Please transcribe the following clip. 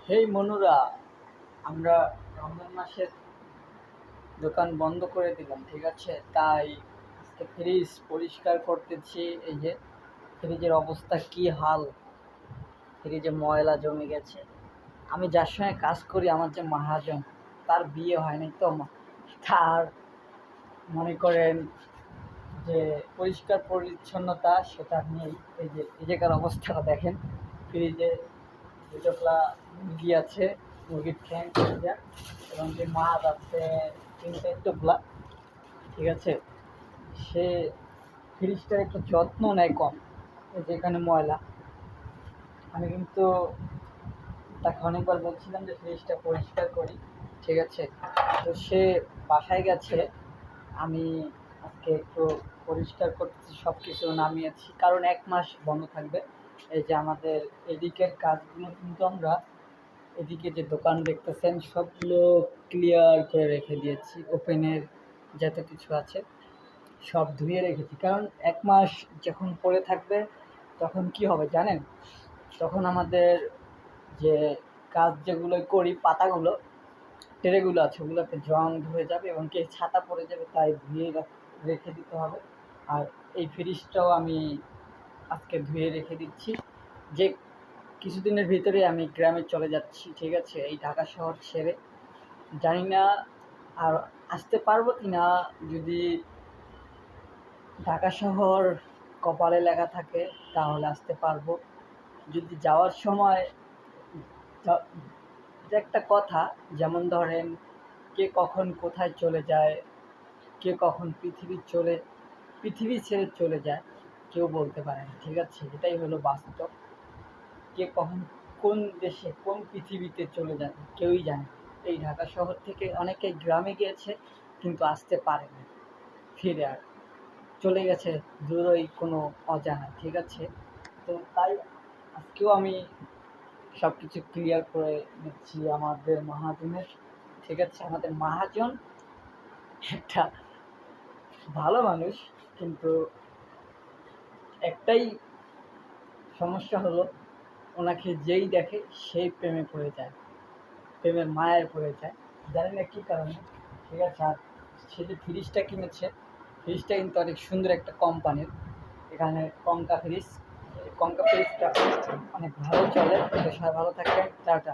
হেই মনুরা, আমরা রমজান মাসের দোকান বন্ধ করে দিলাম, ঠিক আছে? তাই আজকে ফ্রিজ পরিষ্কার করতেছি। এই যে ফ্রিজের অবস্থা কি হাল, ফ্রিজে ময়লা জমে গেছে। আমি যার সঙ্গে কাজ করি, আমার যে মহাজন, তার বিয়ে হয়নি তো, তার মনে করেন যে পরিষ্কার পরিচ্ছন্নতা সেটা নেই। এই জায়গার অবস্থাটা দেখেন, ফ্রিজে দুটোকলা মুরগি আছে, মুরগির ঠ্যাং এবং যে মাছ আছে 3-4 টোকলা, ঠিক আছে? সে ফ্রিজটার একটু যত্ন নেয় কম, যেখানে ময়লা। আমি কিন্তু তাকে অনেকবার বলছিলাম যে ফ্রিজটা পরিষ্কার করি, ঠিক আছে? তো সে বাসায় গেছে। আমি আজকে একটু পরিষ্কার করতেছি, সব কিছু নামিয়েছি, কারণ 1 মাস বন্ধ থাকবে। এই যে আমাদের এদিকের কাজগুলো কিন্তু আমরা, এদিকে যে দোকান দেখতেছেন সবগুলো ক্লিয়ার করে রেখে দিয়েছি। ওপেনের যত কিছু আছে সব ধুয়ে রেখেছি, কারণ 1 মাস যখন পড়ে থাকবে তখন কি হবে জানেন? তখন আমাদের যে কাজ যেগুলো করি, পাতাগুলো, ট্রেগুলো আছে, ওগুলোতে জং ধরে যাবে এবং কি ছাতা পড়ে যাবে, তাই ধুয়ে রেখে দিতে হবে। আর এই ফ্রিজটাও আমি আজকে ধুয়ে রেখে দিচ্ছি, যে কিছুদিনের ভিতরে আমি গ্রামে চলে যাচ্ছি, ঠিক আছে? এই ঢাকা শহর ছেড়ে। জানি না আর আসতে পারবো কি না। যদি ঢাকা শহর কপালে লেখা থাকে তাহলে আসতে পারবো। যদি যাওয়ার সময় যে একটা কথা, যেমন ধরেন কে কখন কোথায় চলে যায়, কে কখন পৃথিবী ছেড়ে চলে যায়, কেউ বলতে পারে না, ঠিক আছে? এটাই হলো বাস্তব। কে কখন কোন দেশে কোন পৃথিবীতে চলে যাবে কেউই জানে না। এই ঢাকা শহর থেকে অনেকে গ্রামে গিয়েছে কিন্তু আসতে পারে না ফিরে, আর চলে গেছে দূরই কোনো অজানা, ঠিক আছে? তো তাই আজকেও আমি সব কিছু ক্লিয়ার করে দিচ্ছি আমাদের মহাজনের, ঠিক আছে? আমাদের মহাজন একটা ভালো মানুষ, কিন্তু একটাই সমস্যা হলো, ওনাকে যেই দেখে সেই প্রেমে পড়ে যায়, প্রেমের মায়ায় পড়ে যায়, জানি না কী কারণে, ঠিক আছে? আর সে যে ফ্রিজটা কিনেছে, ফ্রিজটা কিন্তু অনেক সুন্দর একটা কোম্পানির, এখানে কঙ্কা ফ্রিজটা অনেক ভালো চলে। তো সবাই ভালো থাকবেন, টাটা।